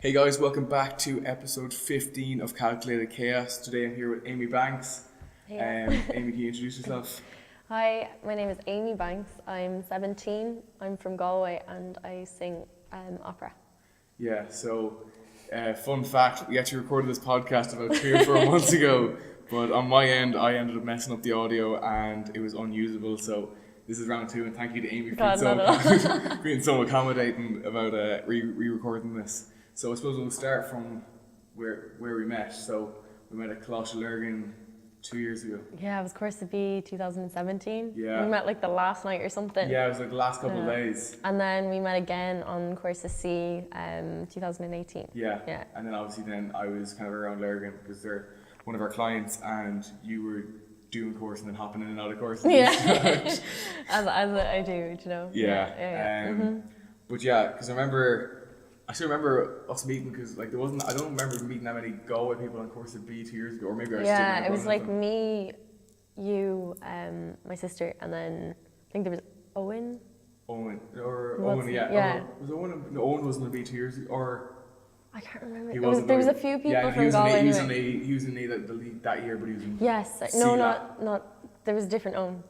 Hey guys, welcome back to episode 15 of Calculated Chaos. Today I'm here with Aimee Banks. Yeah. Aimee, can you introduce yourself? Hi, my name is Aimee Banks. I'm 17. I'm from Galway and I sing opera. Yeah, so fun fact, we actually recorded this podcast about 3 or 4 months ago, but on my end I ended up messing up the audio and it was unusable, so this is round 2 and thank you to Aimee for being so accommodating about re-recording this. So I suppose we'll start from where we met. So we met at Colossal Lurgan 2 years ago. Yeah, it was course to be 2017. Yeah. We met like the last night or something. Yeah, it was like the last couple of days. And then we met again on course to C 2018. Yeah. Yeah. And then obviously then I was kind of around Lurgan because they're one of our clients and you were doing course and then hopping in and out of course. Yeah. as I do, you know. Yeah. But yeah, because I still remember us meeting because like I don't remember meeting that many Galway people on course of B 2 years ago, or maybe I just didn't. Yeah, it was like me, you, my sister, and then I think there was Owen. Owen, yeah. Yeah. Was Owen? No, Owen wasn't a B 2 years ago, or I can't remember. There was a few people from Galway. He was in the league that year, but he was in. Yes, no, not. There was a different Owen.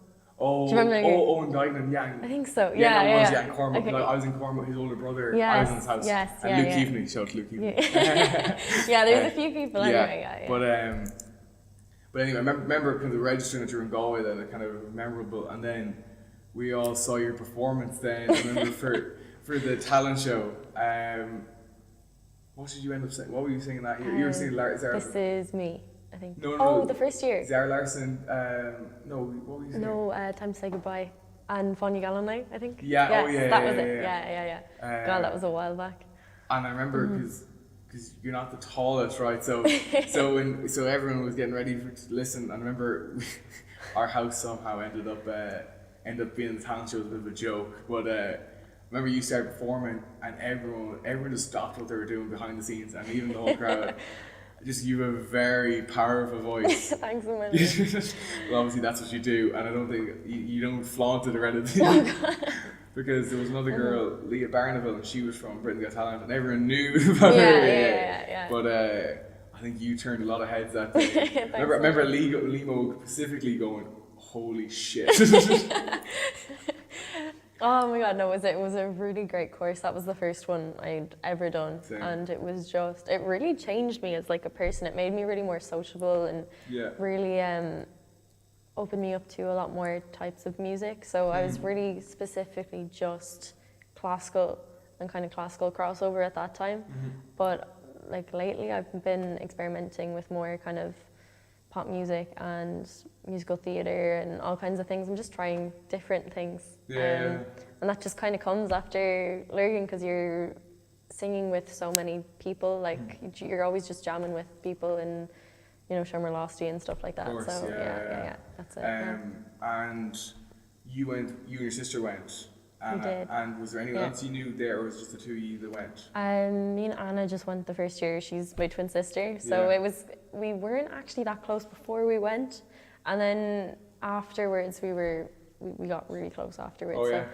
Oh, do you remember Owen Guyton, yeah. I think so. Yeah. In Cormac. Okay. I was in Cormac, his older brother. Yes, I was in his house. Yes, and Luke Keefney, shout out to Luke Keefney. Yeah, there was a few people anyway. Yeah. But anyway, I remember kind of registering that you were in Galway, that it kind of memorable, and then we all saw your performance. Then I remember for the talent show. What did you end up saying? What were you singing that year? You were singing Zara. This is me, I think. No. The first year. Zara Larson. No, what were you singing? No, Time to Say Goodbye. And Fáinne Galan Night, I think. Yeah. Yes, that was it. Yeah. God, that was a while back. And I remember because you're not the tallest, right? So everyone was getting ready to listen. And I remember our house somehow ended up being the talent show. Was a bit of a joke, but. I remember you started performing and everyone just stopped what they were doing behind the scenes, and even the whole crowd. Just you have a very powerful voice. Thanks a million. Well, obviously that's what you do, and I don't think you don't flaunt it or anything. Because there was another girl, Leah Barneville, and she was from Britain Got Talent, and everyone knew about her. Yeah. But I think you turned a lot of heads that day. I remember Limo specifically going, "Holy shit!" Oh my God, no, it was a really great course. That was the first one I'd ever done. Same. And it really changed me as like a person. It made me really more sociable and really opened me up to a lot more types of music. So I was really specifically just classical and kind of classical crossover at that time. But like lately I've been experimenting with more kind of pop music and musical theatre and all kinds of things. I'm just trying different things. And that just kind of comes after Lurgan because you're singing with so many people. Like you're always just jamming with people and, you know, Shamrock Losty and stuff like that. Of course, so yeah, that's it. And you and your sister went. Anna, we did. And was there anyone else you knew there, or was it just the two of you that went? Me and Anna just went the first year. She's my twin sister, so we weren't actually that close before we went, and then afterwards we got really close afterwards. Oh yeah.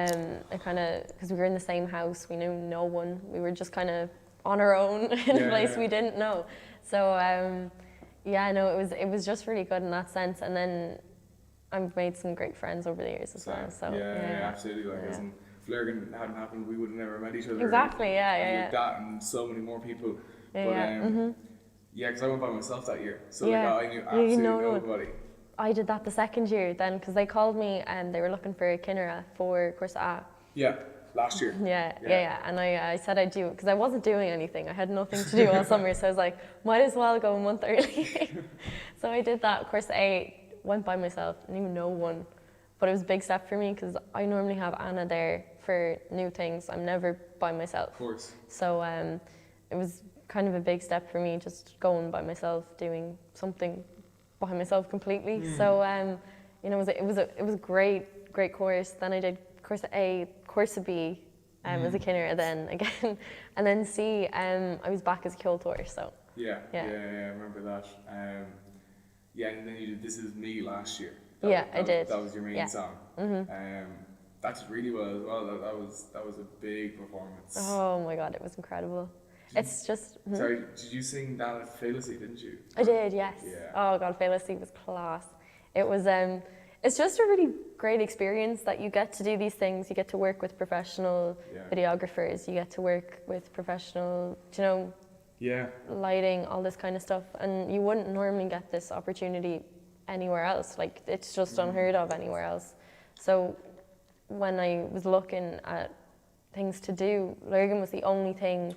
So, it kind of because we were in the same house, we knew no one. We were just kind of on our own in a place we didn't know. So it was just really good in that sense, and then I've made some great friends over the years as well. So absolutely. Like, if Lurgan hadn't happened, we would have never met each other. Exactly. Like that, and so many more people. Because I went by myself that year, so like, I knew absolutely nobody. I did that the second year then, because they called me and they were looking for a Kinnera for course A. Yeah, last year. Yeah. And I said I'd do it because I wasn't doing anything. I had nothing to do all summer, so I was like, might as well go a month early. So I did that course A. Went by myself, knew no one, but it was a big step for me because I normally have Anna there for new things. I'm never by myself. Of course. So it was kind of a big step for me, just going by myself, doing something by myself completely. So it was a great course. Then I did course A, course B as a Kinnera then again, and then C. I was back as a Kiltor. So yeah, I remember that. And then you did This Is Me last year. I did. That was your main song. That did really well as well. That was a big performance. Oh my God, it was incredible. It's just... Sorry, did you sing that at Felicity, didn't you? I did, yes. Yeah. Oh God, Felicity was class. It was, it's just a really great experience that you get to do these things. You get to work with professional videographers. You get to work with professional, you know, lighting, all this kind of stuff. And you wouldn't normally get this opportunity anywhere else. Like, it's just unheard of anywhere else. So when I was looking at things to do, Lurgan was the only thing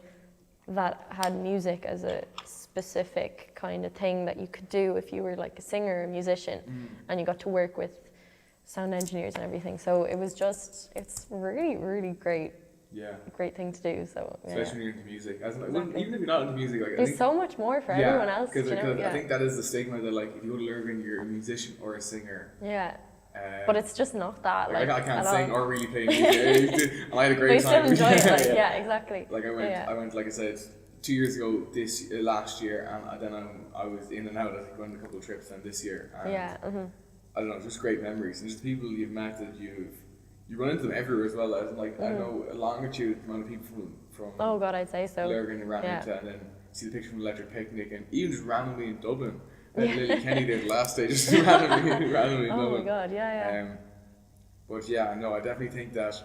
that had music as a specific kind of thing that you could do if you were like a singer or a musician, and you got to work with sound engineers and everything. So it was just, it's really, really great. Yeah. Great thing to do. So especially when you're into music. Even if you're not into music, like there's so much more for everyone else. Because I think that is the stigma that like if you go to Lurgan, you're a musician or a singer. Yeah. But it's just not that. Like I can't sing or really play music. And I had a great time. But you still enjoy it. Like, yeah, exactly. Like I went, like I said, 2 years ago, last year, and then I was in and out. I think went a couple of trips then this year. And I don't know, just great memories and just people you've met that you run into them everywhere as well. I know a longitude amount of people from oh God, I'd say so. Lurgan and Ranita, and then see the picture from Electric Picnic, and even just randomly in Dublin. Lily Kenny did last day, just randomly in Dublin. Oh my God, yeah. But yeah, no, I definitely think that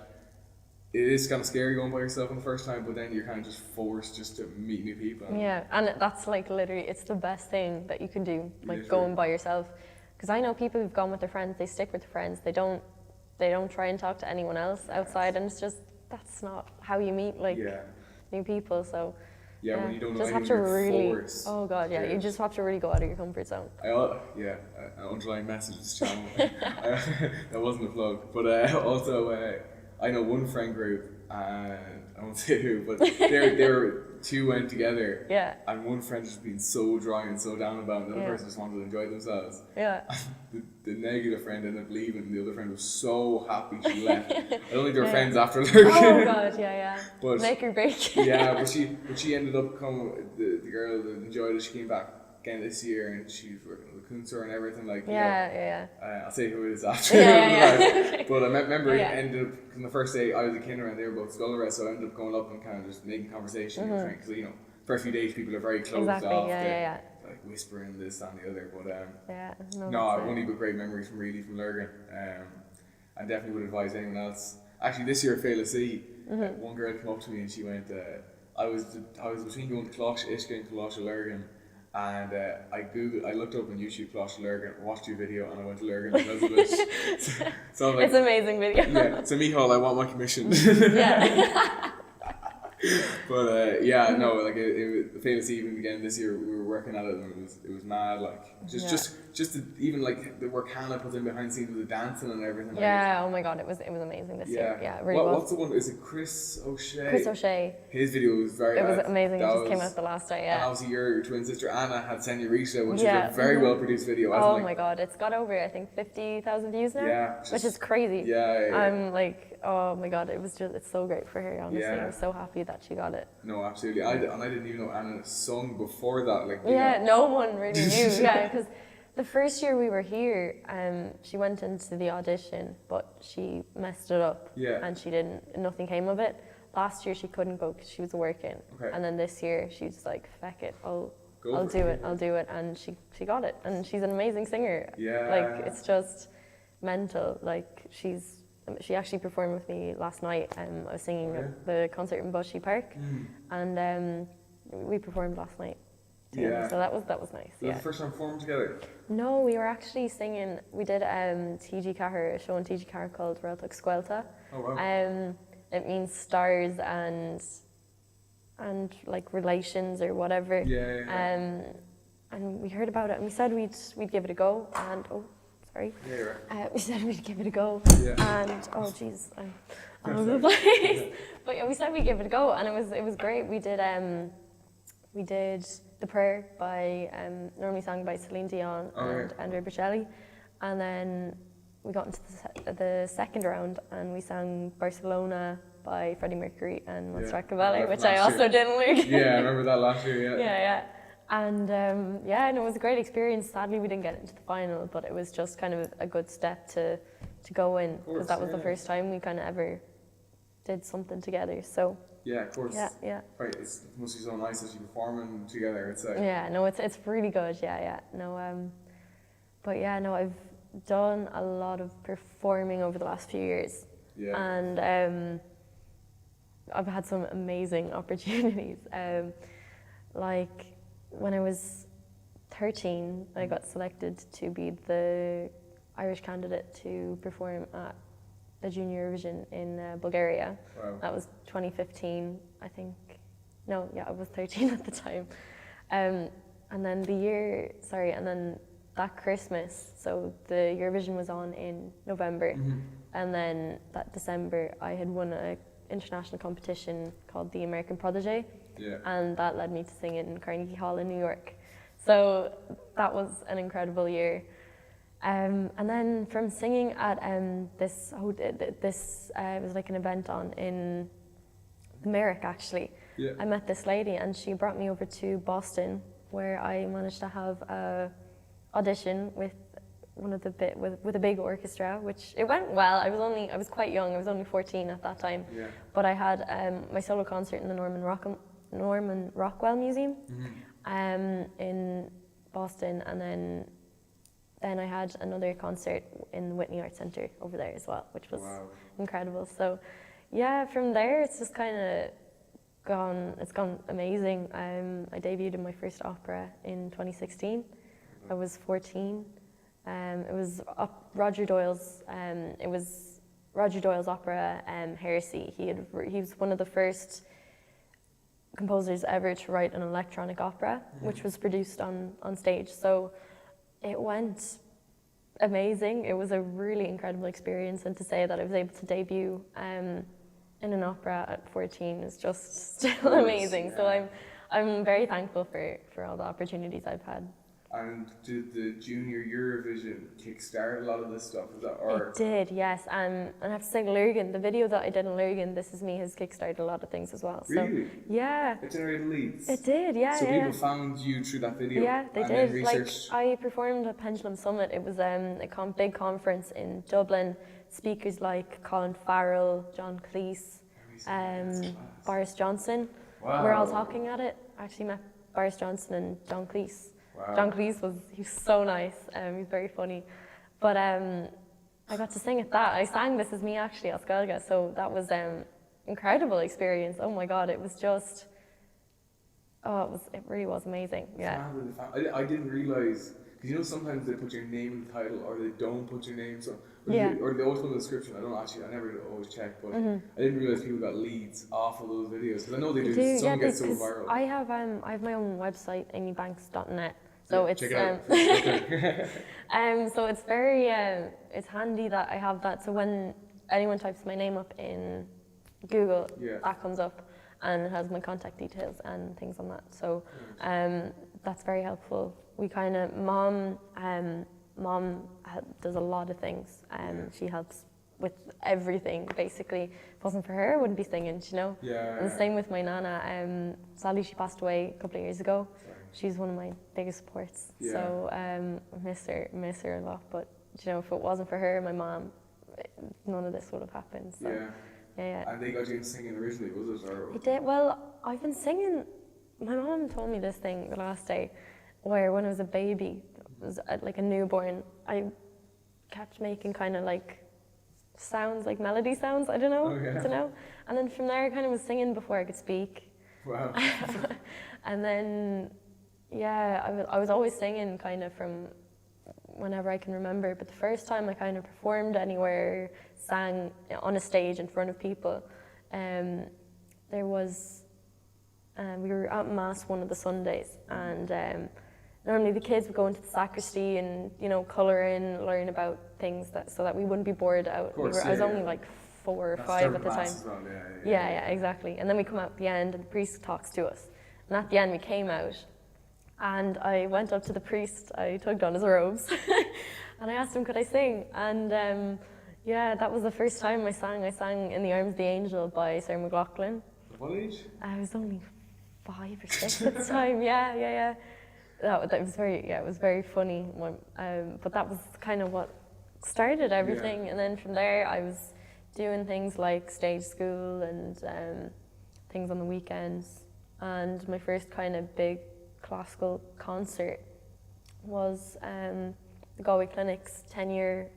it is kind of scary going by yourself on the first time, but then you're kind of just forced just to meet new people. Yeah, and that's like literally, it's the best thing that you can do, like going by yourself. Because I know people who've gone with their friends, they stick with their friends, they don't try and talk to anyone else outside, and it's just, that's not how you meet like new people. So when you don't know just have to really oh God, you just have to really go out of your comfort zone. An underlying message of this channel. That wasn't a plug, but also I know one friend group, and I won't say who, but they were two went together, and one friend just being so dry and so down about it, and the other person just wanted to enjoy themselves. The negative friend ended up leaving, and the other friend was so happy she left. I don't think they were friends after Lurgan. Oh God, but make or break. But she ended up coming. The girl that enjoyed it, she came back again this year, and she's working with the Kunstler and everything like. I'll say who it is after. But I remember it ended up on the first day I was a kinder and they were both school arrest, so I ended up going up and kind of just making conversation because first few days people are very closed off. Like whispering this and the other, but I've only got great memories from Lurgan. I definitely would advise anyone else. Actually, this year at Felicity, one girl came up to me and she went, I was between going to Closh Ishka and Closh Lurgan, and I looked up on YouTube Closh Lurgan, watched your video, and I went to Lurgan because of it. So like, it's an amazing video. So Michal, I want my commission. But it Felicity even again this year we were working at it and it was mad, like just even like the work Hannah put in behind the scenes with the dancing and everything. Oh my God, it was amazing this year. Yeah, it really was. What's the one? Is it Chris O'Shea? Chris O'Shea. His video was It was amazing. It just came out the last day. And obviously your twin sister Anna had Senorita, which is a very well produced video. Oh my God, it's got over I think 50,000 views now. Which is crazy. I'm like, oh my God, it's so great for her. Honestly, I'm so happy that she got it. No, absolutely. I didn't even know Anna sung before that. Like no one really knew. Because the first year we were here, she went into the audition, but she messed it up. And nothing came of it. Last year she couldn't go because she was working. And then this year she's like, feck it, I'll do it. And she got it. And she's an amazing singer. Like, it's just mental. Like, she actually performed with me last night. I was singing at the concert in Bushy Park, and we performed last night together. So that was nice. Was the first time performing together? No, we were actually singing. We did TG Cahir, a show on TG Cahir called Reltach Squelta. Oh wow. It means stars and like relations or whatever. And we heard about it and we said we'd give it a go. And we said we'd give it a go, and oh jeez, I'm all over the place. But we said we'd give it a go, and it was great. We did The Prayer by normally sung by Celine Dion and Andrea Bocelli, and then we got into the second round and we sang Barcelona by Freddie Mercury and Monstraccavelli, which I also didn't learn. I remember that last year. And it was a great experience. Sadly, we didn't get into the final, but it was just kind of a good step to go in, because that was the first time we kind of ever did something together. So Yeah, of course. Yeah. Right, it must be so nice as you performing together. It's like Yeah, no, it's really good. Yeah. No, but yeah, no, I've done a lot of performing over the last few years, and I've had some amazing opportunities. Like when I was 13, I got selected to be the Irish candidate to perform at the Junior Eurovision in Bulgaria. Wow. That was 2015, I think. No, yeah, I was 13 at the time. And then and then that Christmas, so the Eurovision was on in November, and then that December I had won an international competition called the American Prodigy, and that led me to sing in Carnegie Hall in New York. So that was an incredible year. And then from singing at this was like an event in the Merrick actually. I met this lady and she brought me over to Boston, where I managed to have a audition with with a big orchestra, which it went well. I was quite young. I was only 14 at that time. But I had my solo concert in the Norman Rockwell Museum in Boston, and then I had another concert in the Whitney Arts Centre over there as well, which was incredible. So yeah, from there it's just kind of gone amazing. I debuted in my first opera in 2016. I was 14. It was Roger Doyle's opera, Heresy. He was one of the first composers ever to write an electronic opera, which was produced on stage. So it went amazing. It was a really incredible experience, and to say that I was able to debut in an opera at 14 is just still amazing. So I'm very thankful for all the opportunities I've had. And did the Junior Eurovision kickstart a lot of this stuff? Is that, or? It did, yes. And I have to say, Lurgan, the video that I did in Lurgan, This Is Me, has kickstarted a lot of things as well. Really? So, yeah. It generated leads? It did, yeah. So people found you through that video? Yeah, they and did. Then Like, I performed at Pendulum Summit. It was a big conference in Dublin. Speakers like Colin Farrell, John Cleese, Boris Johnson were all talking at it. I actually met Boris Johnson and John Cleese. Wow. John Cleese he was so nice. He's very funny. But I got to sing at that. I sang This Is Me actually at Skelga, so that was incredible experience. Oh my God, it was just, it really was amazing. Yeah. I didn't realise, because you know sometimes they put your name in the title or they don't put your name, so or they always put in the description. I never always check, but I didn't realise people got leads off of those videos, because I know they do. Some get so viral. I have my own website, amybanks.net. So it's check it out. so it's very it's handy that I have that. So when anyone types my name up in Google, that comes up and it has my contact details and things on that. So that's very helpful. We kind of mom does a lot of things. She helps with everything basically. If it wasn't for her, I wouldn't be singing, you know. And the same with my nana. Sadly, she passed away a couple of years ago. She's one of my biggest supports. So I miss her a lot. But you know, if it wasn't for her, my mom, none of this would have happened. So, yeah. And they got you into singing originally, was it? Or? They did. Well, I've been singing. My mom told me this thing the last day, where when I was a baby, it was like a newborn, I kept making kind of like sounds, like melody sounds. I don't know. And then from there, I kind of was singing before I could speak. Wow. And then. Yeah, I was always singing kind of from whenever I can remember, but the first time I kind of performed anywhere, sang on a stage in front of people, there was, we were at Mass one of the Sundays, and normally the kids would go into the sacristy and, you know, colour in, learn about things so that we wouldn't be bored out. I was only like 4 or 5 at the time. Well, yeah, exactly. And then we come out at the end and the priest talks to us. And at the end we came out, and I went up to the priest, I tugged on his robes, and I asked him, could I sing? And that was the first time I sang. I sang In the Arms of the Angel by Sarah McLachlan. What age? I was only 5 or 6 at the time, yeah. That was it was very funny. But that was kind of what started everything. And then from there I was doing things like stage school and things on the weekends. And my first kind of big classical concert was the Galway Clinic's 10-year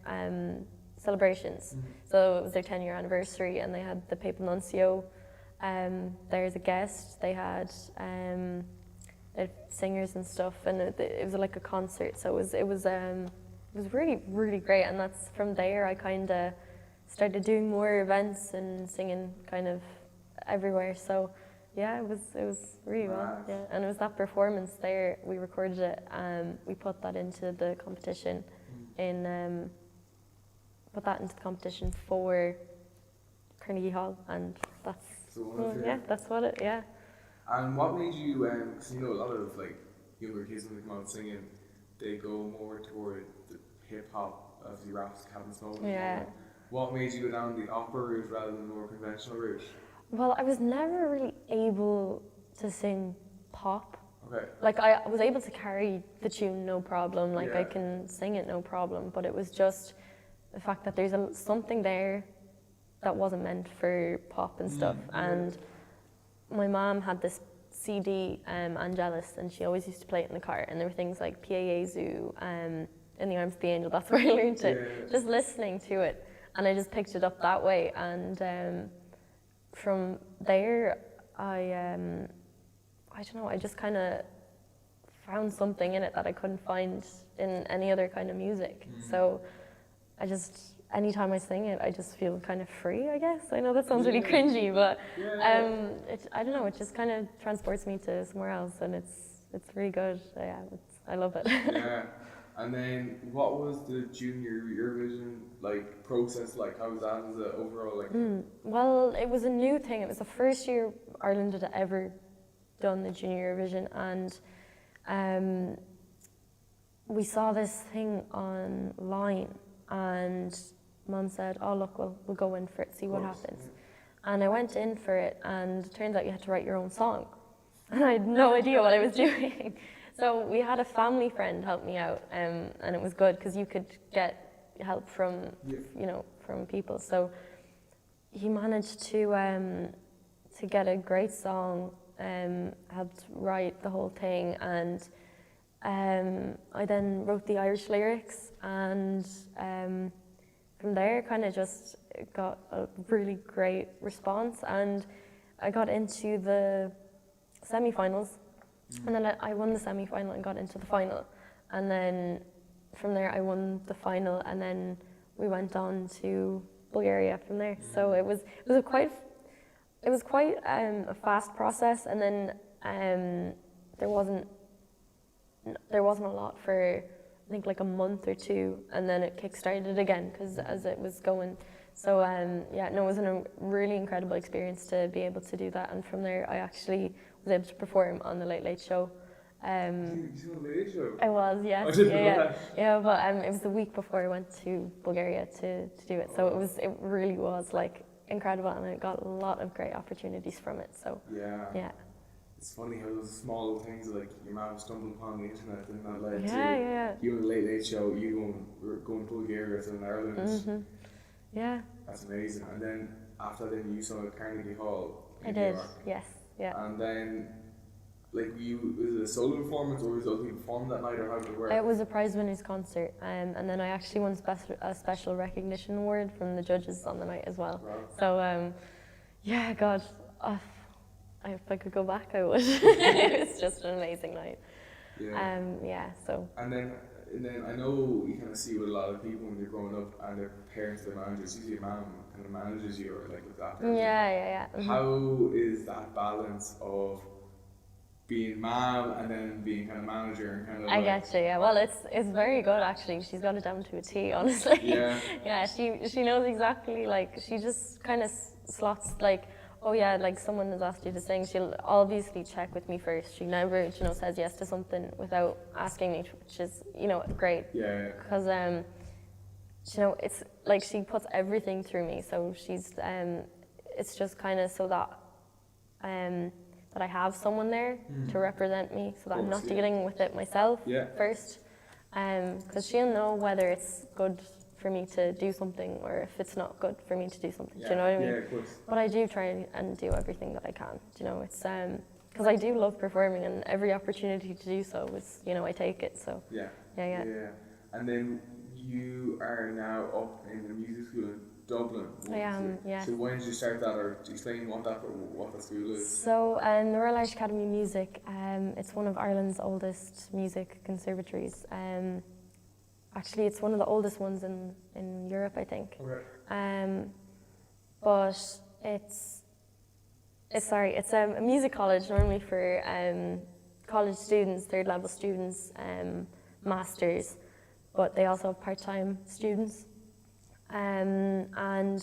celebrations. So it was their 10-year anniversary, and they had the Papal Nuncio there as a guest. They had singers and stuff, and it was like a concert. So it was really, really great. And that's from there I kind of started doing more events and singing kind of everywhere. So yeah, it was really well. Yeah, and it was that performance there. We recorded it. We put that into the competition for Carnegie Hall, and that's that's what it. Yeah. And what made you? Because you know a lot of like younger kids when they come out singing, they go more toward the hip hop, as you raps, Captain Snow. Yeah. What made you go down the opera route rather than the more conventional route? Well, I was never really able to sing pop. Okay. Like I was able to carry the tune no problem. Like I can sing it no problem. But it was just the fact that there's something there that wasn't meant for pop and stuff. And my mom had this CD, Angelus, and she always used to play it in the car. And there were things like P.A.A.Zoo, In the Arms of the Angel. That's where I learned it. Just listening to it. And I just picked it up that way. And from there, I don't know, I just kind of found something in it that I couldn't find in any other kind of music. So anytime I sing it, I just feel kind of free, I guess. I know that sounds really cringy, but I don't know, it just kind of transports me to somewhere else, and it's really good. Yeah, I love it. Yeah. And then, what was the junior Eurovision process like? How was that as an overall Well, it was a new thing. It was the first year Ireland had ever done the junior Eurovision, and we saw this thing online, and Mum said, "Oh look, we'll go in for it, see what happens." And I went in for it, and it turns out you had to write your own song, and I had no idea what I was doing. So we had a family friend help me out, and it was good because you could get help from from people. So he managed to get a great song, helped write the whole thing, and I then wrote the Irish lyrics, and from there kind of just got a really great response, and I got into the semi-finals. And then I won the semi-final and got into the final. And then from there I won the final, and then we went on to Bulgaria from there. So it was quite a fast process, and then there wasn't a lot for I think like a month or two, and then it kick-started again because as it was going. So it was a really incredible experience to be able to do that, and from there I actually was able to perform on the Late Late Show. You were on the Late Late Show? I was, yes. I didn't know that. Yeah, but it was the week before I went to Bulgaria to do it, so it really was like incredible, and I got a lot of great opportunities from it. So yeah. It's funny how those small things like your mom stumbled upon the internet and that led to you on the Late Late Show, you going to Bulgaria and Ireland. Mm-hmm. Yeah. That's amazing. And then after that, you saw at Carnegie Hall in New York. Yes, yeah. And then, was it a solo performance, or was it other people performed that night, or how did it work? It was a prize winners concert, and then I actually won a special recognition award from the judges on the night as well. Wow. So, God, if I could go back, I would. It was just an amazing night. Yeah. So. And then I know you kind of see with a lot of people when you're growing up, and their parents, their managers, usually a mom kind of manages you or looks after you. Yeah. Mm-hmm. How is that balance of being mom and then being kind of manager and kind of? I get you. Yeah. Well, it's very good actually. She's got it down to a T, honestly. Yeah. Yeah. She knows exactly. She just kind of slots oh yeah, someone has asked you to sing, she'll obviously check with me first. She never, says yes to something without asking me, which is, great. Yeah. Because, it's she puts everything through me. So she's, it's just kind of so that, that I have someone there to represent me, so that I'm not dealing with it myself first. Because she'll know whether it's good for me to do something, or if it's not good for me to do something. Do you know what I mean? Yeah, of course. But I do try and do everything that I can. Do you know, it's because I do love performing, and every opportunity to do so is, you know, I take it. So Yeah. yeah. And then you are now up in the music school in Dublin. I am, yeah. So when did you start that, or explain what that school is? So the Royal Irish Academy of Music, it's one of Ireland's oldest music conservatories. Actually, it's one of the oldest ones in Europe, I think. Okay. But it's a music college normally for college students, third level students, masters, but they also have part-time students. And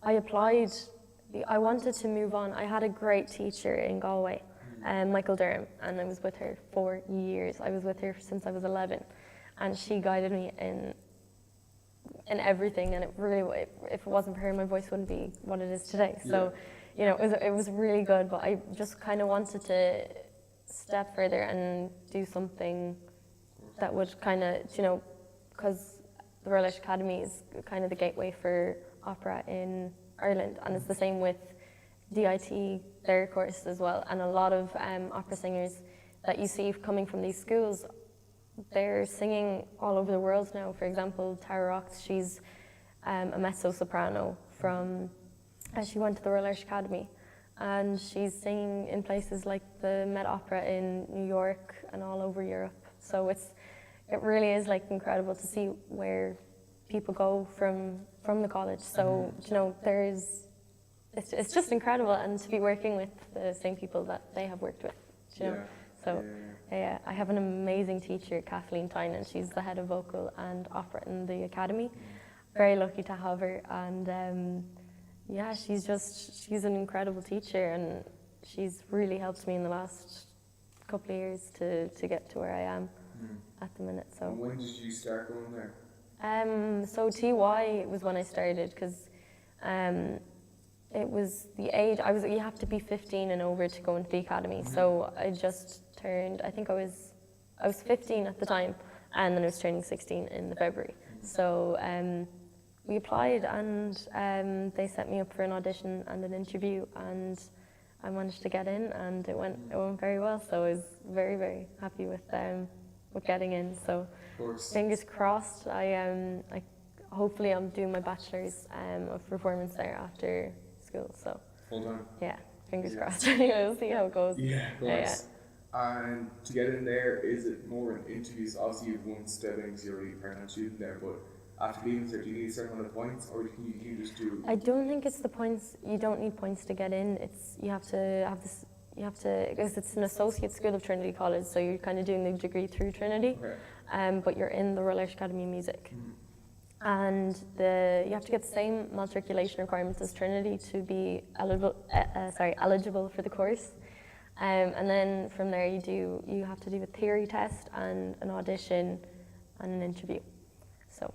I applied. I wanted to move on. I had a great teacher in Galway, Michael Durham, and I was with her for years. I was with her since I was 11, and she guided me in everything. And it really, if it wasn't for her, my voice wouldn't be what it is today. So, you know, it was really good. But I just kind of wanted to step further and do something that would kind of, you know, because the Royal Irish Academy is kind of the gateway for opera in Ireland, and it's the same with DIT, their course as well. And a lot of opera singers that you see coming from these schools, they're singing all over the world now. For example, Tara Rox, she's a mezzo-soprano from, she went to the Royal Irish Academy, and she's singing in places like the Met Opera in New York and all over Europe. So it really is like incredible to see where people go from the college. So, you know, it's just incredible, and to be working with the same people that they have worked with, you know. So yeah, I have an amazing teacher, Kathleen Tynan. She's the head of vocal and opera in the academy. Very lucky to have her, and yeah, she's an incredible teacher, and she's really helped me in the last couple of years to get to where I am at the minute. So. And when did you start going there? So TY was when I started, because it was the age, you have to be 15 and over to go into the academy. So I just turned, I think I was 15 at the time, and then I was turning 16 in February. So we applied, and they set me up for an audition and an interview, and I managed to get in, and it went very well. So I was very, very happy with getting in. So fingers crossed. Hopefully I'm doing my bachelor's of performance there after school. So full time. Yeah, fingers crossed. We'll see how it goes. Yeah, of course. And to get in there, is it more an interviews? Obviously, you've one step in because you're already a part-time student there, but after leaving there, do you need a certain amount of points, or can you just do? I don't think it's the points. You don't need points to get in. You have to have this. You have to, because it's an associate school of Trinity College, so you're kind of doing the degree through Trinity, but you're in the Royal Irish Academy of Music. And you have to get the same matriculation requirements as Trinity to be eligible for the course. And then from there you have to do a theory test and an audition and an interview. So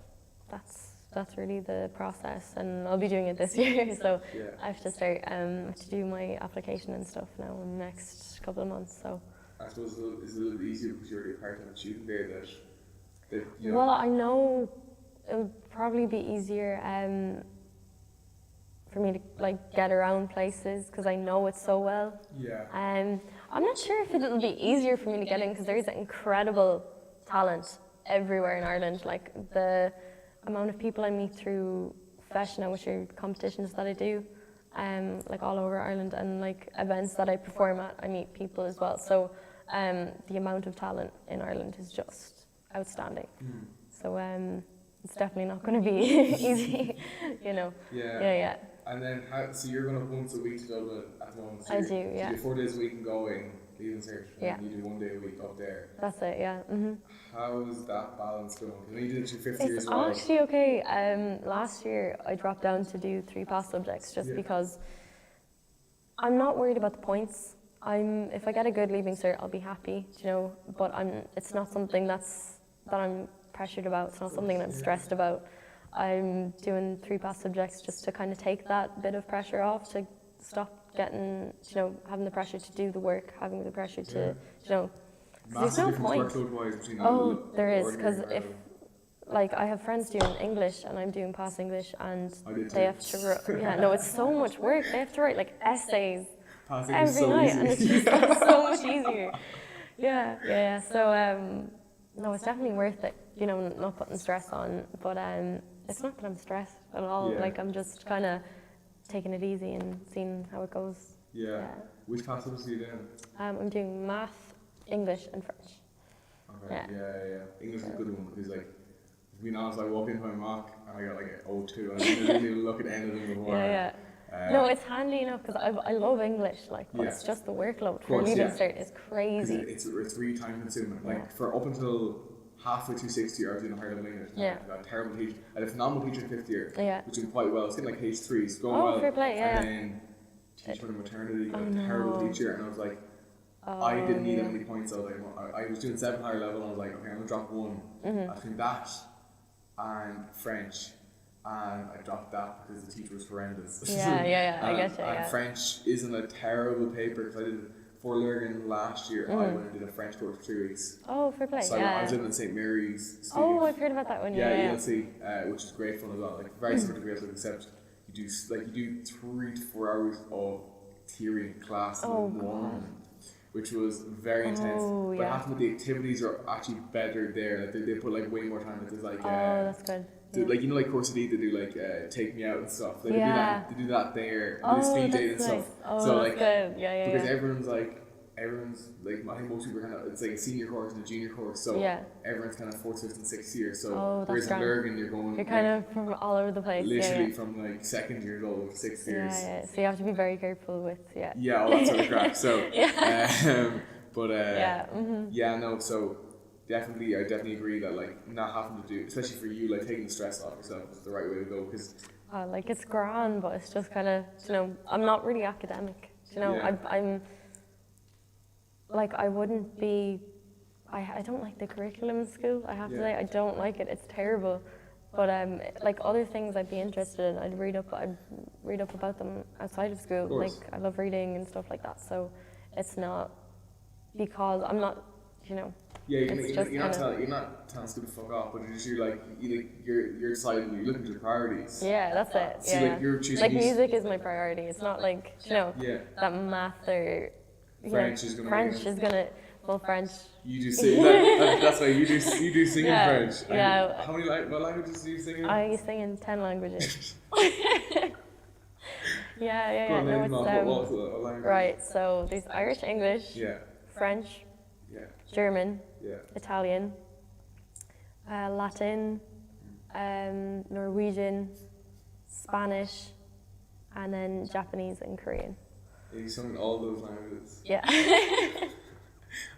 that's really the process, and I'll be doing it this year. So I have to start to do my application and stuff now in the next couple of months. So I suppose it's a little bit easier because you're a part-time student there. That you know. Well, I know it would probably be easier for me to like get around places because I know it so well. Yeah. I'm not sure if it'll be easier for me to get in because there's incredible talent everywhere in Ireland. Like the amount of people I meet through Feshna, which are competitions that I do, like all over Ireland, and like events that I perform at, I meet people as well. So the amount of talent in Ireland is just outstanding. So it's definitely not going to be easy, you know. Yeah. And then, so you're going up once a week to Dublin at the moment? So I do, yeah. So you 4 days a week and going, leaving cert, yeah. And you do 1 day a week up there. That's it, yeah. How is that balance going? Because you did it your 5th year as well. It's actually okay. Last year I dropped down to do 3 past subjects just because I'm not worried about the points. If I get a good leaving cert, I'll be happy, you know. But it's not something that I'm pressured about. It's not something that I'm stressed about. I'm doing 3 past subjects just to kind of take that bit of pressure off, to stop getting, you know, having the pressure to do the work, having the pressure to, you know, there's no point. Workload-wise between there is, because like I have friends doing English and I'm doing past English and I did they too. have to yeah, no, it's so much work. They have to write like essays Passing every is so night easy. and it's just like, so much easier. Yeah. So no, it's definitely worth it, you know, not putting stress on, but it's not that I'm stressed at all. Yeah. Like I'm just kind of taking it easy and seeing how it goes. Yeah. Which classes are you doing? I'm doing math, English and French. Okay. Yeah. English is a good one because, like, to be honest, I walked into my mock and I got like an O2 and I didn't even look at any of them before. Yeah. No, it's handy enough because I love English, like, but it's just the workload for leaving cert is crazy. It's really time consuming. Like, for up until halfway through 6th year, I was doing higher level English. Yeah. I got a terrible teacher. I had a phenomenal teacher in 5th year, which did quite well. It's getting like H3, it's going well. Fair play, And then teacher on maternity, got a terrible teacher, and I was like, I didn't need that many points. I was like, I was doing 7 higher level, and I was like, okay, I'm gonna drop 1. I think that and French. And I dropped that because the teacher was horrendous. Yeah, I get you. And French isn't a terrible paper because I did for Lurgan last year. I went and did a French course for 3 weeks. Oh, fair play. So I was living in St Mary's. Oh, I've heard about that one. Yeah. ELC, which is great fun as well. Like very similar to ELC, except you do 3 to 4 hours of theory in class in the morning, which was very intense. But half of the activities are actually better there. Like they put like way more time. Like there's like that's good. Like, you know, like Course D, they do like Take Me Out and stuff. Like, they do that there. They do speed date and stuff. So like, good. Because everyone's like, I think most people are kind of, it's like a senior course and a junior course. So everyone's kind of 4th, 5th, and 6th year. So whereas in Lurgan, you're kind of from all over the place. Literally from like 2nd years all to 6th years. Yeah. So you have to be very careful with all that sort of crap. So so. I definitely agree that like not having to do, especially for you, like taking the stress off yourself is the right way to go because. Like it's grand, but it's just kind of, you know, I'm not really academic. You know, I'm like I wouldn't be. I don't like the curriculum in school. I have to say I don't like it. It's terrible. But like other things I'd be interested in, I'd read up about them outside of school. Like I love reading and stuff like that. So it's not because I'm not, you know. Yeah, you're not telling school to fuck off, but you're deciding, you're looking at your priorities. Yeah, that's it. So like you're choosing. Like music is my priority. It's not like, you know, that math or French is gonna. Well, French. You do sing. That's why you do sing in French. Yeah. How many what languages do you sing in? I sing in 10 languages. Yeah. No, it's what language? Right. So there's Irish, English. French. German, Italian, Latin, Norwegian, Spanish, and then Japanese and Korean. Yeah, you sung in all those languages. Yeah.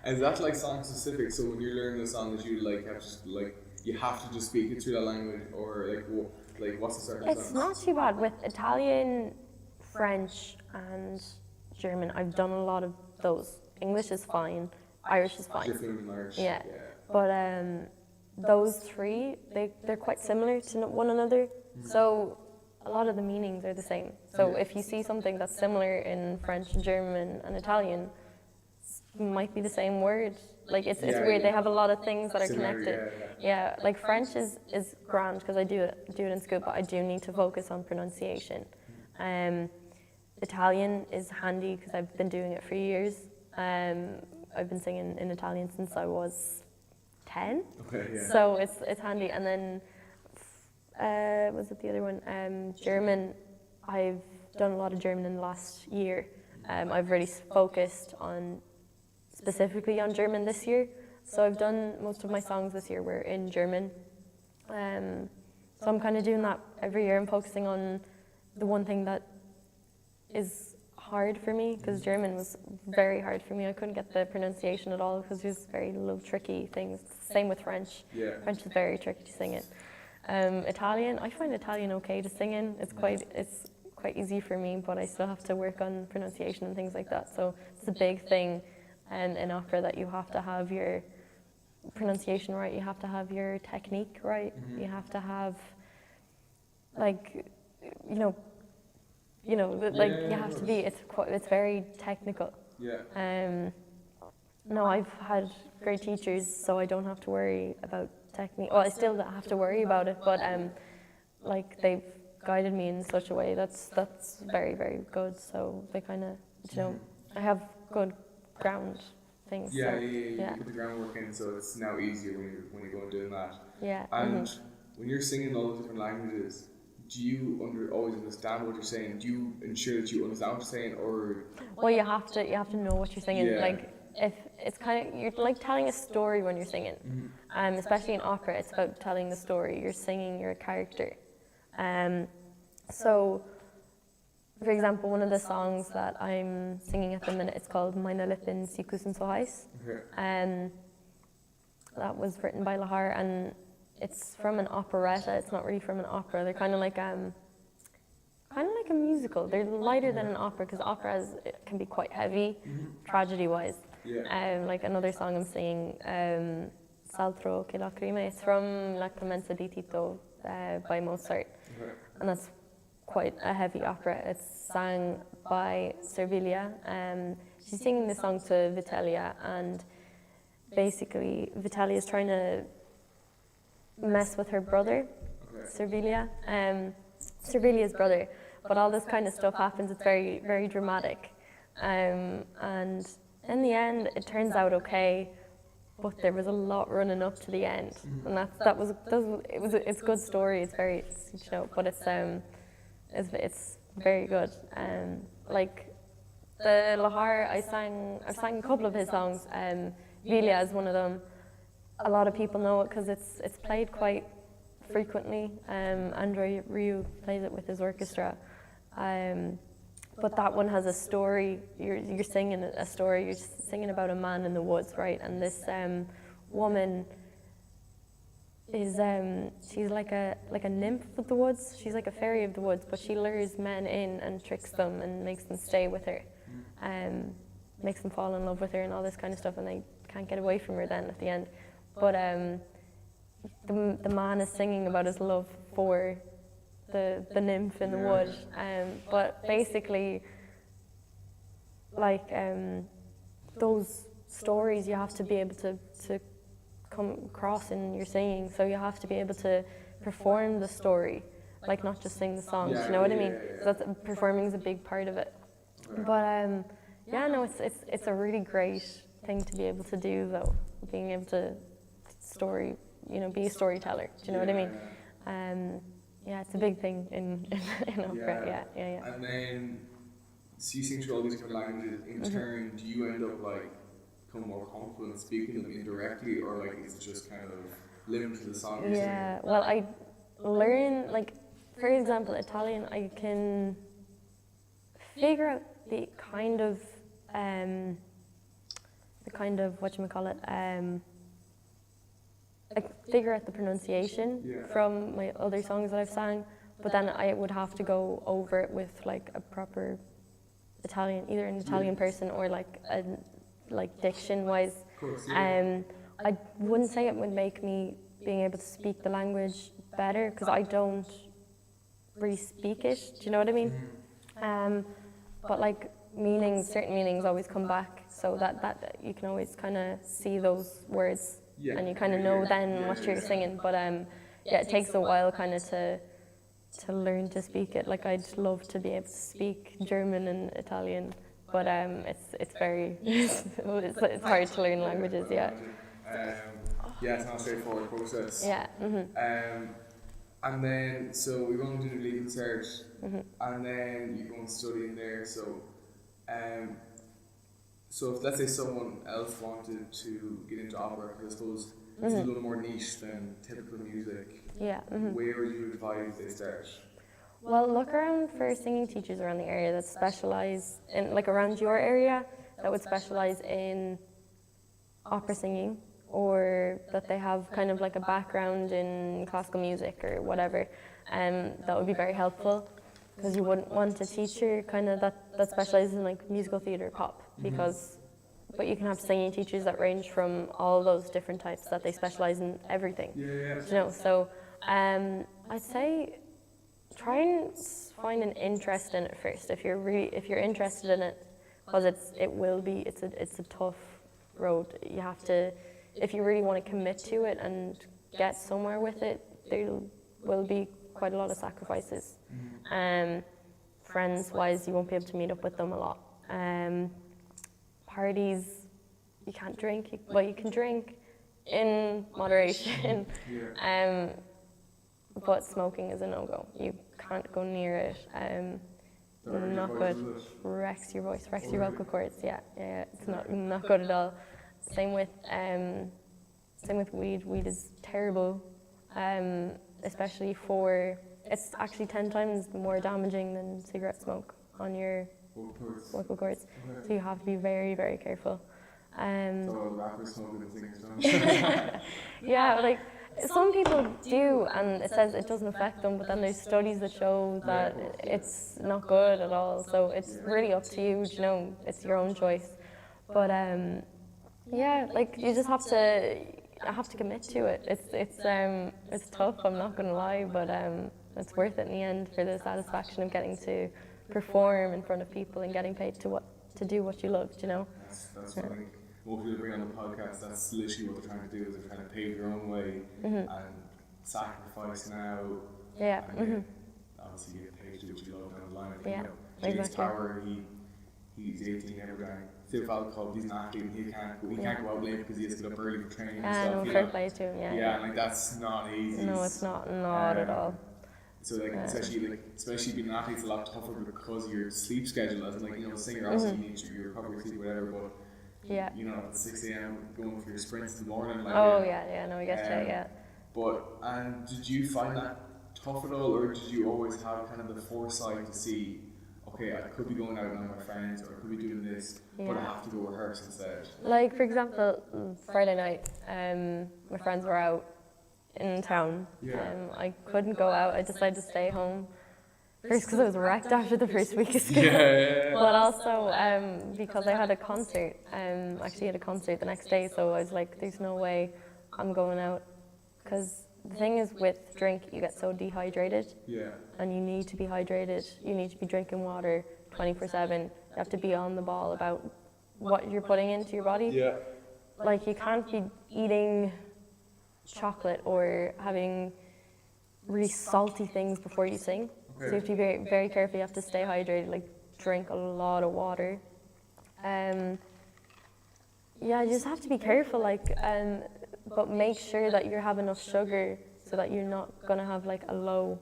And is that like song specific? So when you're learning a song that you like you have to just speak it through that language, or what's the circumstance? It's not too bad with Italian, French, and German. I've done a lot of those. English is fine. Irish is fine. You're fluent in Irish. Yeah. But those 3, they're quite similar to one another. So a lot of the meanings are the same. So if you see something that's similar in French, German, and Italian, it might be the same word. Like it's weird. They have a lot of things that are connected. Yeah. Like French is grand because I do it in school, but I do need to focus on pronunciation. Italian is handy because I've been doing it for years. I've been singing in Italian since I was 10, so it's handy. And then was it the other one? German. I've done a lot of German in the last year. I've really focused specifically on German this year. So I've done most of my songs this year were in German. So I'm kind of doing that every year. I'm focusing on the one thing that is hard for me, because German was very hard for me. I couldn't get the pronunciation at all because there's very little tricky things. Same with French. French is very tricky to sing in. Italian, I find Italian okay to sing in. It's quite easy for me, but I still have to work on pronunciation and things like that. So it's a big thing in opera that you have to have your pronunciation right. You have to have your technique right. You have to have you have to be. It's very technical. No, I've had great teachers, so I don't have to worry about technique. Well, I still have to worry about it, but like they've guided me in such a way that's very, very good. So they kind of, I have good ground things. Yeah, so, you put the groundwork in, so it's now easier when you go and doing that. Yeah. And when you're singing all the different languages, do you always understand what you're saying? Do you ensure that you understand what you're saying, or? Well, you have to know what you're singing. Yeah. Like, if it's kind of, you're like telling a story when you're singing. Especially in opera, it's about telling the story. You're singing, you're a character. So, for example, one of the songs that I'm singing at the minute, it's called Meine Lippen, sie küssen so heiß. Okay. That was written by Lahar, and it's from an operetta. It's not really from an opera. They're kind of like a musical. They're lighter than an opera, because opera can be quite heavy, tragedy-wise. Yeah. Like another song I'm singing, Saltro che lacrime. It's from La Clemenza di Tito by Mozart, and that's quite a heavy opera. It's sang by Servilia. She's singing this song to Vitellia, and basically Vitellia is trying to mess with her brother, Servilia, Servilia's brother. But all this kind of stuff happens. It's very, very dramatic, and in the end, it turns out okay. But there was a lot running up to the end, and it's a good story. It's very, but it's very good. Like the Lahar, I've sang a couple of his songs. Vilia is one of them. A lot of people know it because it's played quite frequently. Andrei Rieu plays it with his orchestra. But that one has a story. You're singing a story. You're singing about a man in the woods, right? And this woman is she's like a nymph of the woods. She's like a fairy of the woods, but she lures men in and tricks them and makes them stay with her, makes them fall in love with her and all this kind of stuff, and they can't get away from her then at the end. But the man is singing about his love for the nymph in the wood, but basically, like those stories, you have to be able to come across in your singing. So you have to be able to perform the story, like not just sing the songs. You know what I mean? So performing is a big part of it. But it's a really great thing to be able to do, though, being able to be a storyteller. Do you know what I mean? Yeah, it's a big thing in opera. Yeah. And then, so you sing through all these different languages. In turn, do you end up like become more confident speaking them indirectly, or like is it just kind of limited to the song? Yeah. Well, I learn, like, for example, Italian. I can figure out the kind of whatchamacallit. I figure out the pronunciation from my other songs that I've sang, but then I would have to go over it with like a proper Italian, either an Italian person or like diction wise. I wouldn't say it would make me being able to speak the language better, because I don't really speak it. Do you know what I mean? But like certain meanings always come back, so that you can always kind of see those words. And you kind of know then what you're singing, but it takes a while kind of to learn to speak it. Like, I'd love to be able to speak German and Italian, but it's very it's hard to learn languages. Yeah, it's not a straightforward process. And then so we go and do the leaving cert, and then you go and study in there. So if, let's say, someone else wanted to get into opera, because I suppose it's a little more niche than typical music, where would you advise they start? Well, look around for singing teachers around the area that specialise in, like around your area, that would specialise in opera singing, or that they have kind of like a background in classical music or whatever. That would be very helpful, because you wouldn't want a teacher kind of that specialises in like musical theatre, pop, but you can have singing teachers that range from all those different types, that they specialise in everything. So I'd say try and find an interest in it first. If you're interested in it, because it's a tough road. You have to, if you really want to commit to it and get somewhere with it, there will be quite a lot of sacrifices. Friends-wise, you won't be able to meet up with them a lot. Parties, you can't drink. You can drink in moderation. But smoking is a no-go. You can't go near it. Not good. Wrecks your voice, wrecks your vocal cords. Yeah. It's not good at all. Same with weed. Weed is terrible, especially it's actually 10 times more damaging than cigarette smoke on your vocal cords. So you have to be very, very careful. So rappers smoking and singers don't. Yeah, like some people do, and it says it doesn't affect them, but then there's studies that show that it's not good at all. So it's really up to you, you know, it's your own choice. But yeah, like you just have to commit to it. It's tough, I'm not gonna lie, but it's worth it in the end for the satisfaction of getting to perform in front of people and getting paid to do what you love, you know. That's what I think most people bring on the podcast. That's literally what they're trying to do, is they're trying to pave their own way and sacrifice now. Yeah. And obviously get paid to do what you love down the line. Yeah, you know, James exactly. Power, he's 18, never drank. Still alcohol, he's an athlete, and he can't go out late because he has to get up early for training and stuff. No, fair play to him, Yeah, and like that's not easy. No, it's not at all. So like especially being an athlete's a lot tougher because of your sleep schedule. As in, like, you know, singer obviously you need your recovery sleep, whatever. But you know, at 6 a.m. going for your sprints in the morning. Like, no, I get you, yeah. But did you find that tough at all, or did you always have kind of the foresight to see, okay, I could be going out with my friends, or I could be doing this, but I have to go rehearse instead? Like, for example, Friday night, my friends were out in town. I couldn't go out. I decided to stay home. First because I was wrecked after the first week of school, but also because I had a concert. Actually had a concert the next day, so I was like, there's no way I'm going out. Because the thing is, with drink, you get so dehydrated, and you need to be hydrated. You need to be drinking water 24/7. You have to be on the ball about what you're putting into your body. Like, you can't be eating chocolate or having really salty things before you sing. So you have to be very, very careful. You have to stay hydrated, like drink a lot of water. You just have to be careful, but make sure that you have enough sugar so that you're not gonna have like a low.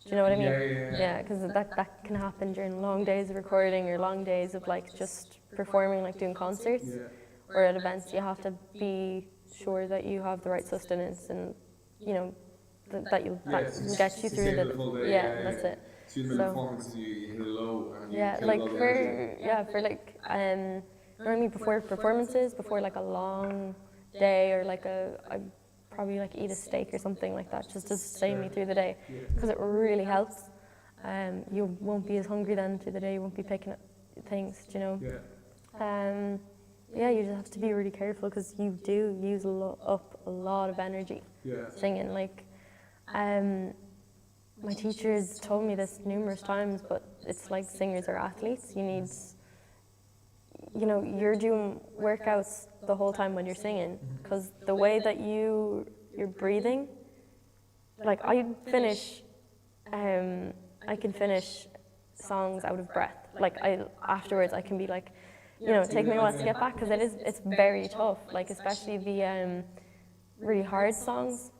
Do you know what I mean? Yeah, because that can happen during long days of recording or long days of like just performing, like doing concerts or at events. You have to be sure that you have the right sustenance and, you know, that will get you through that's it. So you the performance, you hit a low. And normally before performances, before like a long day or like I probably like eat a steak or something like that just to sustain me through the day, because it really helps. You won't be as hungry then through the day. You won't be picking up things, you know. You just have to be really careful because you do use up a lot of energy singing. Like, my teachers told me this numerous times, but it's like singers are athletes. You're doing workouts the whole time when you're singing, because the way that you're breathing, like I can finish songs out of breath. Like afterwards I can be like, it takes me a while to get back because it's very tough. Like especially the really hard songs,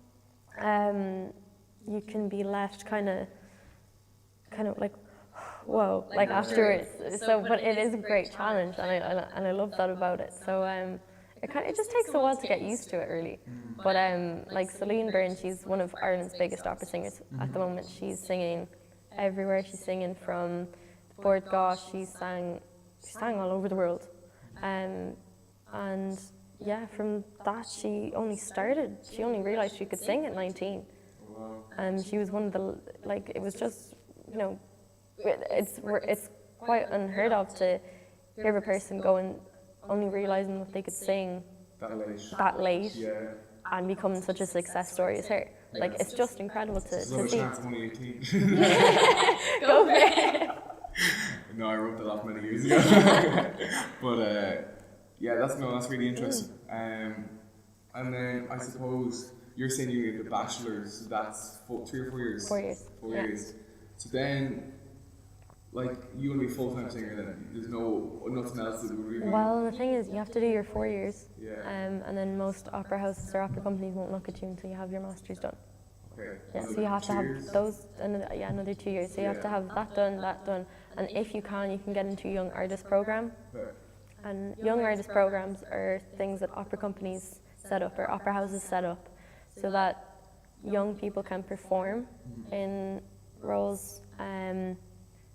you can be left kind of like, whoa, like afterwards. So, but it is a great challenge, and I love that about it. So it just takes a while to get used to it, really. But like Celine Byrne, she's one of Ireland's biggest opera singers at the moment. She's singing everywhere. She's singing from Bord Gáis. She sang all over the world, and from that she only realized she could sing at 19. And she was one of the, like, it was just, it's quite unheard of to hear a person go and only realizing that they could sing that late and become such a success story as her. Like, it's just incredible to see. I'm only 18. Go for it. No, I wrote that off many years ago. But that's really interesting. And then I suppose you're saying you get the bachelor's, so that's 3 or 4 years? 4 years. 4 years. So then, like, you want to be a full-time singer then? There's nothing else that would really... Well, the thing is, you have to do your 4 years. Yeah. And then most opera houses or opera companies won't look at you until you have your master's done. Okay. Yeah, so you have to have those, another 2 years. So you have to have that done. And if you can get into a young artist program. Okay. And young artist programs are things that opera companies set up or opera houses set up so that young people can perform in roles,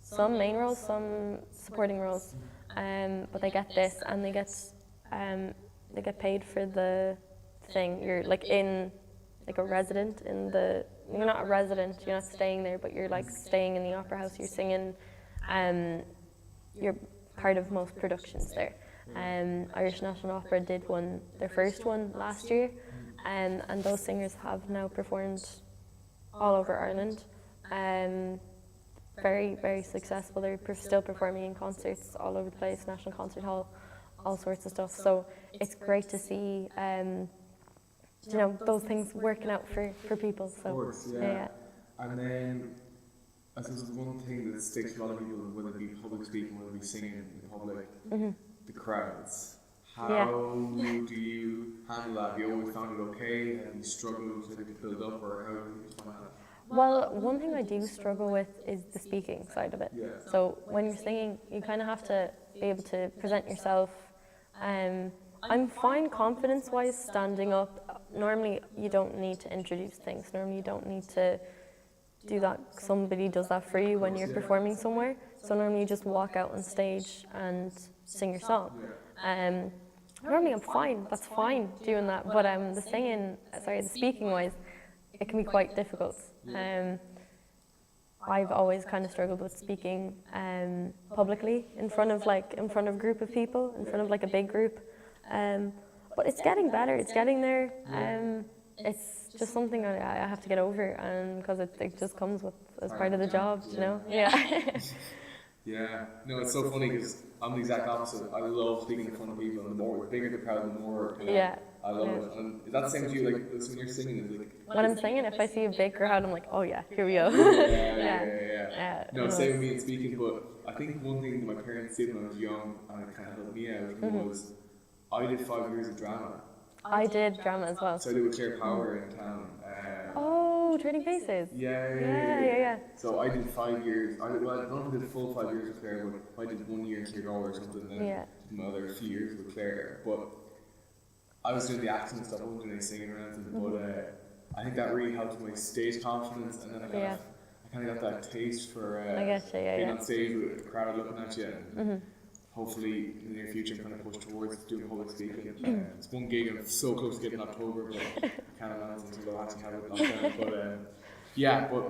some main roles, some supporting roles, but they get this and they get paid for the thing. You're like a resident in the, you're not a resident, you're not staying there, but you're like staying in the opera house, you're singing, you're part of most productions there. Irish National Opera did their first one last year, and those singers have now performed all over Ireland. Very, very successful. They're still performing in concerts all over the place, National Concert Hall, all sorts of stuff. So it's great to see, those things working out for people. So, of course, yeah. And then, I suppose one thing that sticks with a lot of people when they be public speaking, when they be singing in public, the crowds. How do you handle that? Have you always found it okay? Have you struggled to build up, or how do you find that? Well, one thing I do struggle with is the speaking side of it. Yeah. So when you're singing, you kind of have to be able to present yourself. I'm fine confidence-wise standing up. Normally, you don't need to introduce things. Normally, you don't need to do that. Somebody does that for you when you're performing somewhere. So normally, you just walk out on stage and sing your song. Normally, I'm fine. That's fine doing that. But the speaking-wise, it can be quite difficult. I've always kind of struggled with speaking publicly in front of a group of people, in front of like a big group. But it's getting better. It's getting there. It's just something I have to get over, and because it just comes as part of the job, you know. Yeah. Yeah. No, it's so funny because I'm the exact opposite. I love speaking in front of people, and the bigger the crowd, the more. I love it. And is that the same with you? Like when you're singing, when I'm singing, if I see a big crowd, I'm like, oh yeah, here we go. Yeah. No, same with me in speaking. But I think one thing that my parents did when I was young, and it kind of helped me out, was I did 5 years of drama. I did drama as well. So I did with Claire Power in town. Trading Faces. Yeah. So I did 5 years. I don't know if I did full 5 years with Claire, but I did 1 year in Clare or something, and then did another few years with Claire. But I was doing the acting stuff, I wasn't doing any singing or anything, but I think that really helped my stage confidence, and then I kind of got that taste for being on stage with a crowd looking at you. And hopefully in the near future I'm trying to push towards doing public speaking. It's one gig I'm so close to getting in October, but I can't announce until I actually have it locked down. But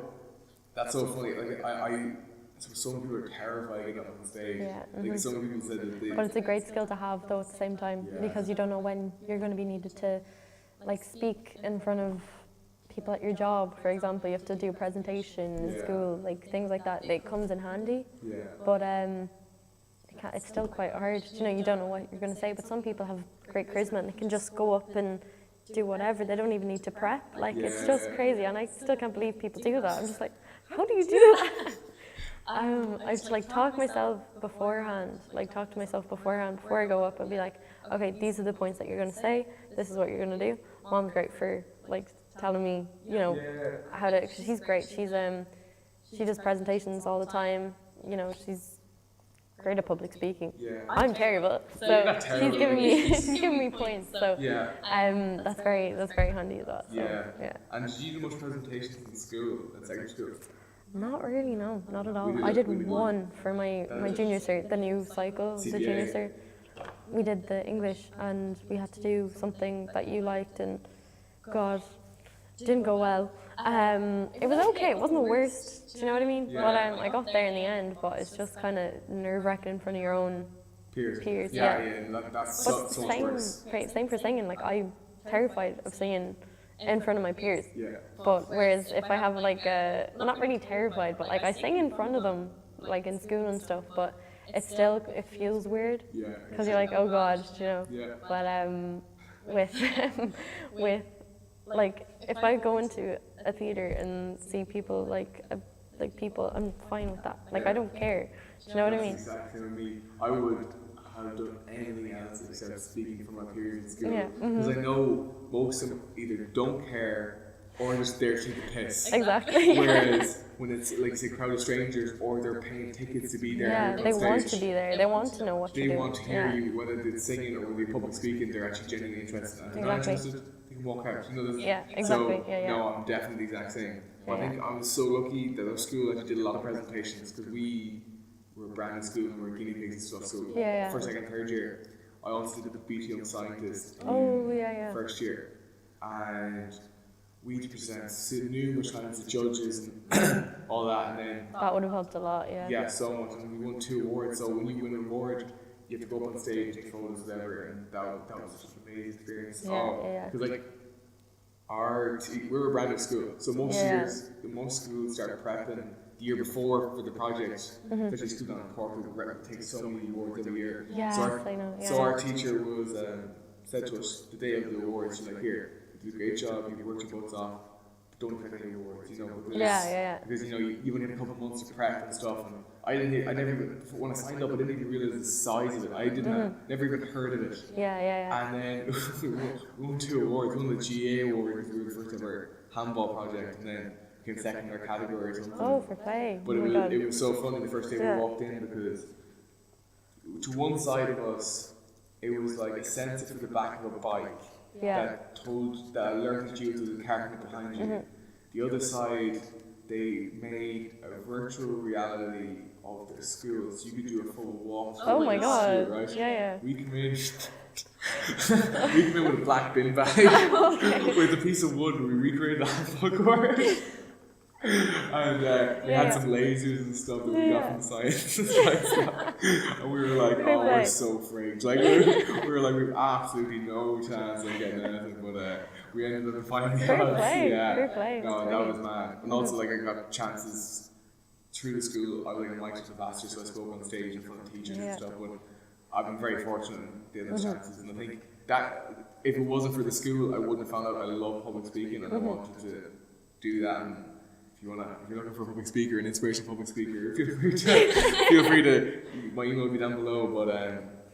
that's so funny. Like some people are terrified of getting up on stage. Like some people said that but it's a great skill to have though at the same time, because you don't know when you're going to be needed to like speak in front of people at your job. For example, you have to do a presentation in school, like things like that. It comes in handy. But it's still quite hard. You don't know what you're going to say, but some people have great charisma and they can just go up and do whatever. They don't even need to prep. It's just crazy, and I still can't believe people do that. I'm just like, how do you do that? I just talk to myself beforehand before I go up. I'll be like, okay, these are the points that you're going to say. This is what you're going to do. Mom's great for telling me, how to. She's great. She does presentations all the time. She's great at public speaking. I'm terrible, so she's giving me points. So that's very handy as well. So, And did you do much presentations in school, at secondary school? Not really, no, not at all. I did one for my junior cert, the new cycle, the junior cert. We did the English, and we had to do something that you liked, and God, didn't go well. It was okay, it wasn't the worst, do you know what I mean? But I got there in the end, but it's just kind of nerve-wracking in front of your own peers. That's so much worse. Same for singing, I'm terrified of singing in front of my peers. But whereas if I have not really terrified, but I sing in front of them, in school and stuff, but it feels weird, because you're like, oh God, But with Like if I go into a theater and see people like people, I'm fine with that. Like I don't care. Do you know what I mean? Exactly what I mean. I would have done anything else except speaking for my peers in school. Yeah. Because I know most of them either don't care or just there to take the piss. Exactly. Whereas when it's like say crowd of strangers or they're paying tickets to be there. Yeah, on they stage, want to be there. They want to know what to do. they want to hear you, whether it's singing or whether you're public speaking. They're actually genuinely interested. And if they're not interested, they can walk out. You know, Yeah, exactly. So Yeah. no, I'm definitely the exact same. But I think I was so lucky that our school actually did a lot of presentations because we were a brand new school and we were guinea pigs and stuff. So first, second, third year, I also did the BT Young Scientist in first year, and we had to present numerous times to judges and all that, and then That would have helped a lot. Yeah. yeah, so much. And we won 2 awards. So when you win an award, you have to go up on stage, take photos, whatever, and that was such an amazing experience. Because like we were a brand new school, so most schools started prepping the year before for the project. Especially schools down in Cork would take so many awards every year. So our teacher was said to us the day of the awards, she's like, "Here, you did a great job. You worked your butts off. But don't expect any awards, you know." Because you know you only had a couple of months to prep and stuff, and I never even when I signed up, I didn't even realize the size of it. I never even heard of it. And then we won 2 awards. We won the GA award because we were the first ever handball project, and then came second in our category or something. Oh, for play. But it was so funny the first day we walked in because to one side of us, it was like a sensor for the back of a bike that alerted you to the car behind you. The other side, they made a virtual reality of the school, so you could do a full walk. Oh my god! School, right? Yeah. We come in. We came in with a black bin bag with a piece of wood and we recreated the handball court. And we had some lasers and stuff that we got from science and we were like, oh, we're so fringe. Like we were like, we have absolutely no chance of getting anything, but we ended up finding out. Fair play. No, that was mad. And also like I got chances through the school. I was like a Microsoft ambassador, so I spoke on stage in front of teachers and stuff. But I've been very fortunate in the other chances, and I think that if it wasn't for the school, I wouldn't have found out I love public speaking and I wanted to do that. And if you're looking for a public speaker, an inspirational public speaker, feel free to my email will be down below. But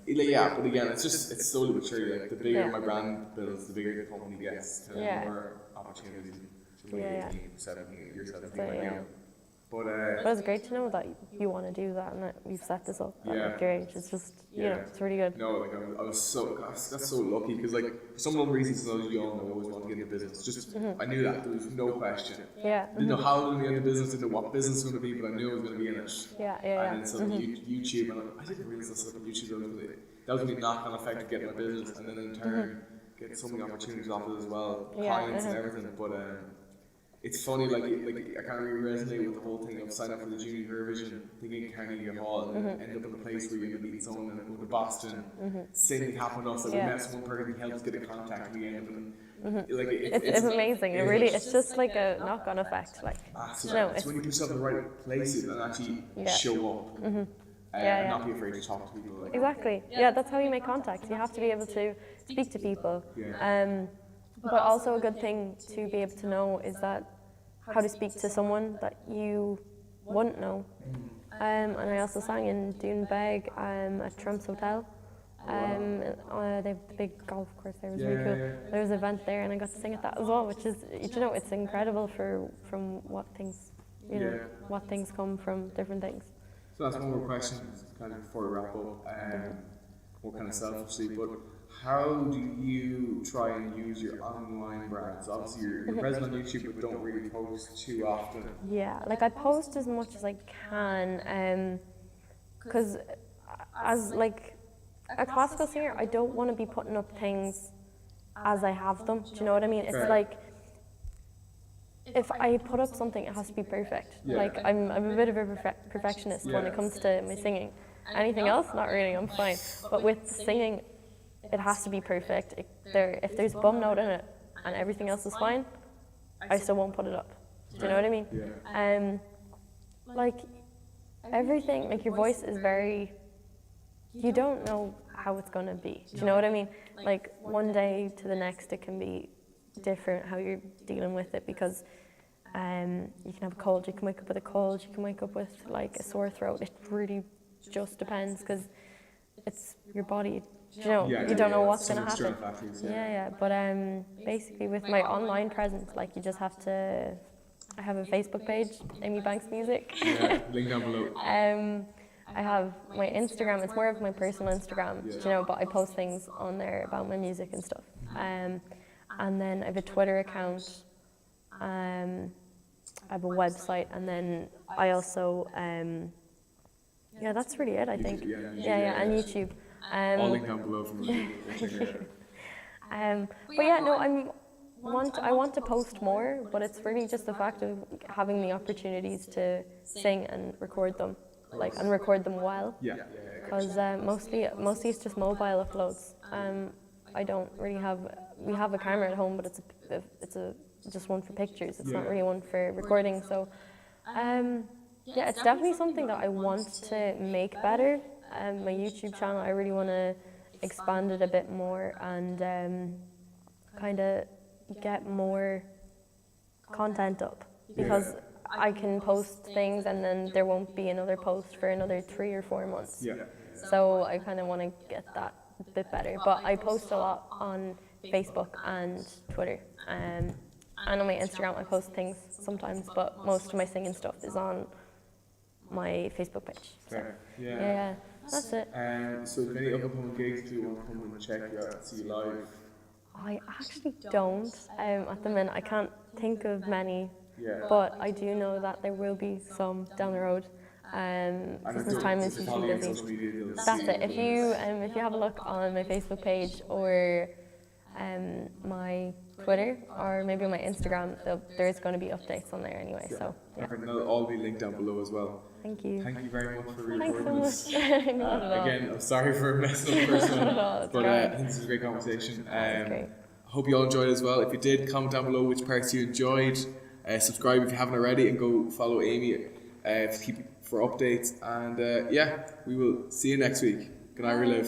but again, it's slowly but surely. Like the bigger my brand builds, the bigger the company gets, the more opportunities. So 18, 17, you're 17 right now. But it's great to know that you want to do that and that you've set this up at your age. It's just, you know, it's really good. No, like I was so lucky because like for some of the reasons since I was young, I always wanted to get into business. Just I knew that there was no question. Didn't know how I was going to get into business, didn't know what business was going to be, but I knew I was going to be in it. And then so YouTube, and I didn't realize that's like YouTube. That was going to be knock-on effect of getting my business, and then in turn get so many opportunities off it as well, clients and everything. But it's funny, like I can't really resonate with the whole thing of signing up for the Junior Eurovision, thinking Carnegie Hall, and end up in a place where you're going to meet someone and go to Boston. Same thing happened to us. Like we met someone perfect, helped us get a contact. We ended up in like it's amazing. It's just like a knock-on effect. Like it's when you put yourself in the right places and actually show up. And not be afraid to talk to people. Like. Exactly. Yeah, that's how you make contact. You have to be able to speak to people. But also a good thing to be able to know is that how to speak to someone that you wouldn't know. And I also sang in Doonbeg at Trump's Hotel. They have the big golf course there. It was really cool. There was an event there, and I got to sing at that as well, which is, you know, it's incredible from what things, what things come from different things. So that's one more question, kind of before we wrap up. More kind of selfishly, but how do you try and use your online brands? Obviously, you're present on YouTube, but don't really post too often. Yeah, like I post as much as I can, because as like a classical singer, I don't want to be putting up things as I have them. Do you know what I mean? It's like if I put up something, it has to be perfect. Like I'm a bit of a perfectionist when it comes to my singing. Anything else, not really. I'm fine. But with singing, it has to be perfect. If there's bum note in it and everything else is fine, I still won't put it up. Do you know what I mean? Like everything, like your voice is very. You don't know how it's gonna be. Do you know what I mean? Like one day to the next, it can be different how you're dealing with it, because you can have a cold, you can wake up with a cold, you can wake up with like a sore throat. It really just depends, because it's your body. You know, you don't know what's going to happen. Yeah. But basically with my online presence, like you just have to. I have a Facebook page, Aimee Banks Music. Yeah, link down below. I have my Instagram. It's more of my personal Instagram, you know, but I post things on there about my music and stuff. And then I have a Twitter account. I have a website, and then I also that's really it, I think. Yeah, and YouTube. I'll link down below from the but yeah, no, I want to post more, but it's really just the fact of having the opportunities to sing and record them, and record them well. Because mostly it's just mobile uploads. I don't really have. We have a camera at home, but it's just one for pictures. It's not really one for recording. So, it's definitely something that I want to make better. My YouTube channel, I really want to expand it a bit more and kind of get more content up, because I can post things and then there won't be another post for another 3 or 4 months. So I kind of want to get that a bit better. But I post a lot on Facebook and Twitter. And on my Instagram I post things sometimes, but most of my singing stuff is on my Facebook page. So, yeah, that's it. So if any upcoming gigs do you want to come and check you out and see you live? I actually don't. At the minute I can't think of many, but I do know that there will be some down the road. Christmas time is usually busy. That's it. If you have a look on my Facebook page or my Twitter or maybe my Instagram, there is going to be updates on there anyway. So perfect. They'll all be linked down below as well. Thank you. Thank you very much for recording this. Not again, I'm sorry for messing up the first one, but I think this is a great conversation. Great. I hope you all enjoyed it as well. If you did, comment down below which parts you enjoyed. Subscribe if you haven't already, and go follow Aimee to keep for updates. And we will see you next week. Good night, Relive.